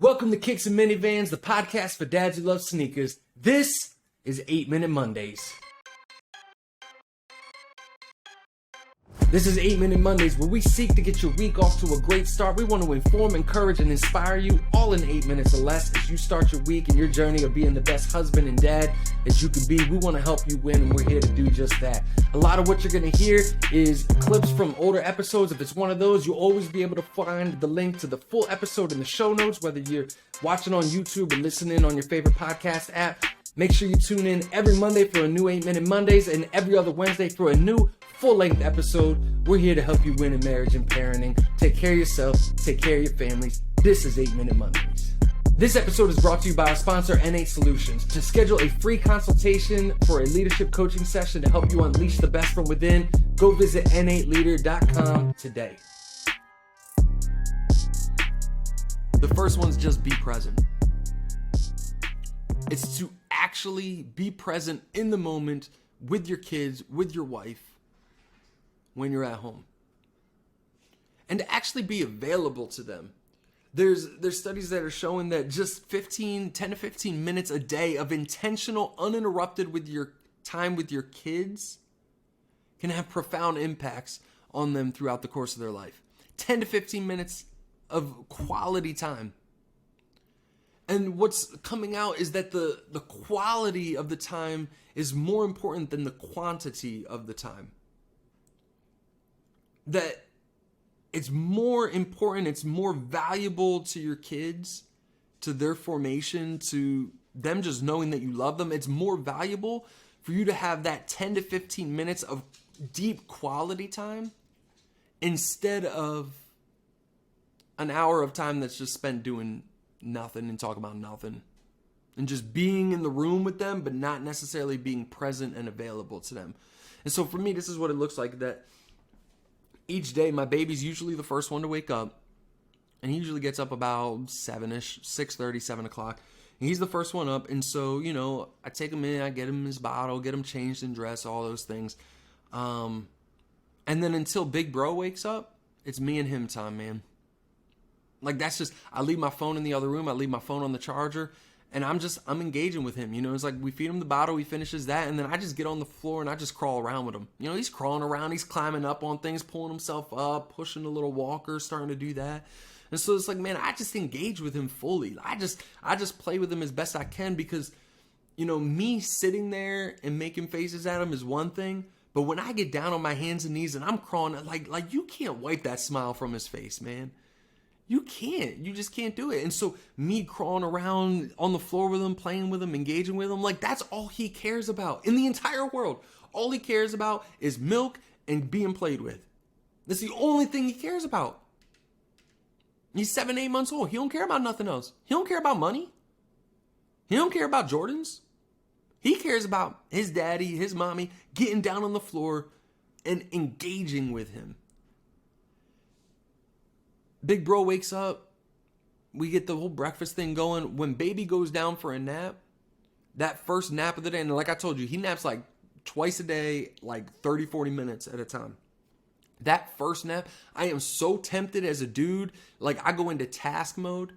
Welcome to Kicks and Minivans, the podcast for dads who love sneakers. This is 8-Minute Mondays. This is 8-Minute Mondays, where we seek to get your week off to a great start. We want to inform, encourage, and inspire you all in 8 minutes or less as you start your week and your journey of being the best husband and dad as you can be. We want to help you win, and we're here to do just that. A lot of what you're going to hear is clips from older episodes. If it's one of those, you'll always be able to find the link to the full episode in the show notes, whether you're watching on YouTube or listening on your favorite podcast app. Make sure you tune in every Monday for a new 8-Minute Mondays and every other Wednesday for a new full-length episode. We're here to help you win in marriage and parenting. Take care of yourself, take care of your families. This is 8-Minute Mondays. This episode is brought to you by our sponsor, N8 Solutions. To schedule a free consultation for a leadership coaching session to help you unleash the best from within, go visit n8leader.com today. The first one's just be present. It's to actually be present in the moment with your kids, with your wife, when you're at home. And to actually be available to them. There's studies that are showing that just 10 to 15 minutes a day of intentional, uninterrupted with your time with your kids can have profound impacts on them throughout the course of their life. 10 to 15 minutes of quality time. And what's coming out is that the quality of the time is more important than the quantity of the time. That it's more important, it's more valuable to your kids, to their formation, to them just knowing that you love them. It's more valuable for you to have that 10 to 15 minutes of deep quality time instead of an hour of time that's just spent doing nothing and talk about nothing and just being in the room with them, but not necessarily being present and available to them. And so for me, this is what it looks like, that each day my baby's usually the first one to wake up, and he usually gets up about 7ish, 6:30, 7 o'clock. And he's the first one up. And so, I take him in, I get him his bottle, get him changed and dressed, all those things. And then until Big Bro wakes up, it's me and him time, man. Like, that's just, I leave my phone in the other room. I leave my phone on the charger, and I'm engaging with him. It's like we feed him the bottle, he finishes that, and then I just get on the floor and I just crawl around with him. He's crawling around, he's climbing up on things, pulling himself up, pushing a little walker, starting to do that. And so it's like, man, I just engage with him fully. I just play with him as best I can, because, me sitting there and making faces at him is one thing, but when I get down on my hands and knees and I'm crawling, like you can't wipe that smile from his face, man. You can't. You just can't do it. And so me crawling around on the floor with him, playing with him, engaging with him, like, that's all he cares about in the entire world. All he cares about is milk and being played with. That's the only thing he cares about. He's 7, 8 months old. He don't care about nothing else. He don't care about money. He don't care about Jordans. He cares about his daddy, his mommy, getting down on the floor and engaging with him. Big Bro wakes up, we get the whole breakfast thing going. When baby goes down for a nap, that first nap of the day, and like I told you, he naps like twice a day, like 30, 40 minutes at a time. That first nap, I am so tempted as a dude, like I go into task mode.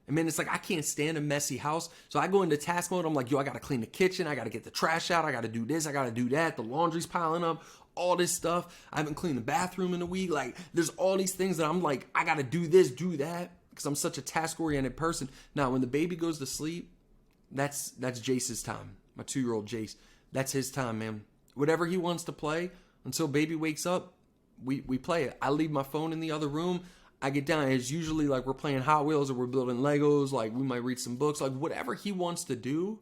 I mean, it's like I can't stand a messy house, so I go into task mode. I'm like, I got to clean the kitchen, I got to get the trash out, I got to do this, I got to do that, the laundry's piling up. All this stuff. I haven't cleaned the bathroom in a week. Like, there's all these things that I'm like, I got to do this, do that, because I'm such a task-oriented person. Now, when the baby goes to sleep, that's Jace's time. My 2-year-old Jace. That's his time, man. Whatever he wants to play, until baby wakes up, we play it. I leave my phone in the other room. I get down. It's usually like we're playing Hot Wheels or we're building Legos. Like, we might read some books. Like, whatever he wants to do,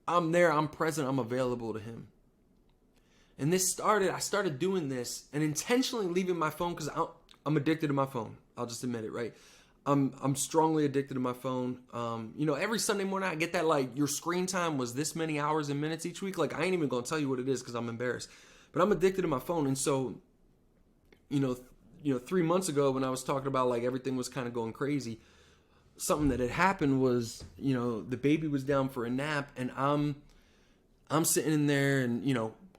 I'm there. I'm present. I'm available to him. And I started doing this and intentionally leaving my phone, because I'm addicted to my phone. I'll just admit it, right? I'm strongly addicted to my phone. Every Sunday morning I get that, like, your screen time was this many hours and minutes each week. Like, I ain't even going to tell you what it is because I'm embarrassed. But I'm addicted to my phone. And so, 3 months ago when I was talking about, like, everything was kind of going crazy, something that had happened was, the baby was down for a nap, and I'm sitting in there and,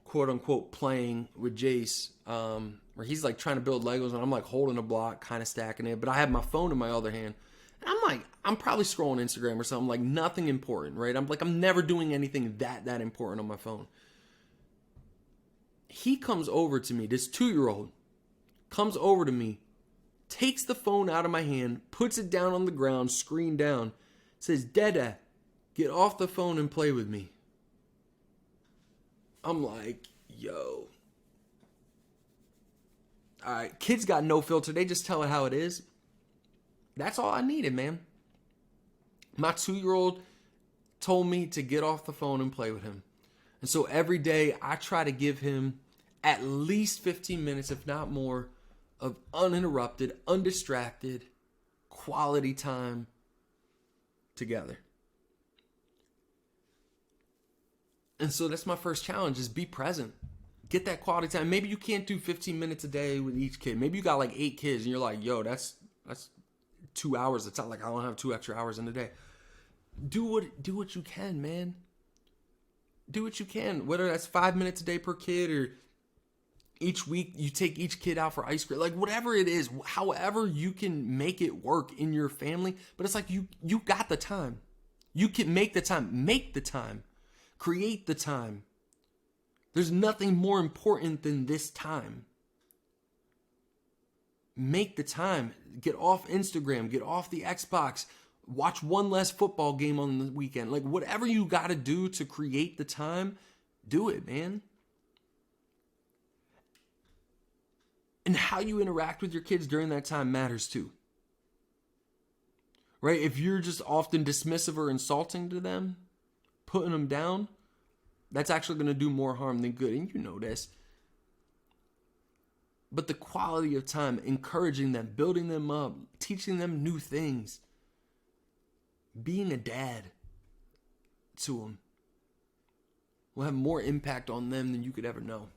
quote unquote playing with Jace, where he's like trying to build Legos and I'm like holding a block, kind of stacking it, but I have my phone in my other hand. And I'm like, I'm probably scrolling Instagram or something, like nothing important, right? I'm never doing anything that important on my phone. He comes over to me, this 2-year-old comes over to me, takes the phone out of my hand, puts it down on the ground, screen down, says, Dada, get off the phone and play with me. I'm like, yo. All right, kids got no filter. They just tell it how it is. That's all I needed, man. My 2-year-old told me to get off the phone and play with him. And so every day I try to give him at least 15 minutes, if not more, of uninterrupted, undistracted, quality time together. And so that's my first challenge, is be present. Get that quality time. Maybe you can't do 15 minutes a day with each kid. Maybe you got like 8 kids and you're like, yo, that's 2 hours. It's not like I don't have 2 extra hours in the day. Do what you can, man. Do what you can. Whether that's 5 minutes a day per kid, or each week you take each kid out for ice cream. Like whatever it is, however you can make it work in your family. But it's like you got the time. You can make the time. Make the time. Create the time. There's nothing more important than this time. Make the time. Get off Instagram. Get off the Xbox. Watch one less football game on the weekend. Like whatever you got to do to create the time, do it, man. And how you interact with your kids during that time matters too. Right? If you're just often dismissive or insulting to them, putting them down, that's actually going to do more harm than good. And you know this. But the quality of time, encouraging them, building them up, teaching them new things, being a dad to them will have more impact on them than you could ever know.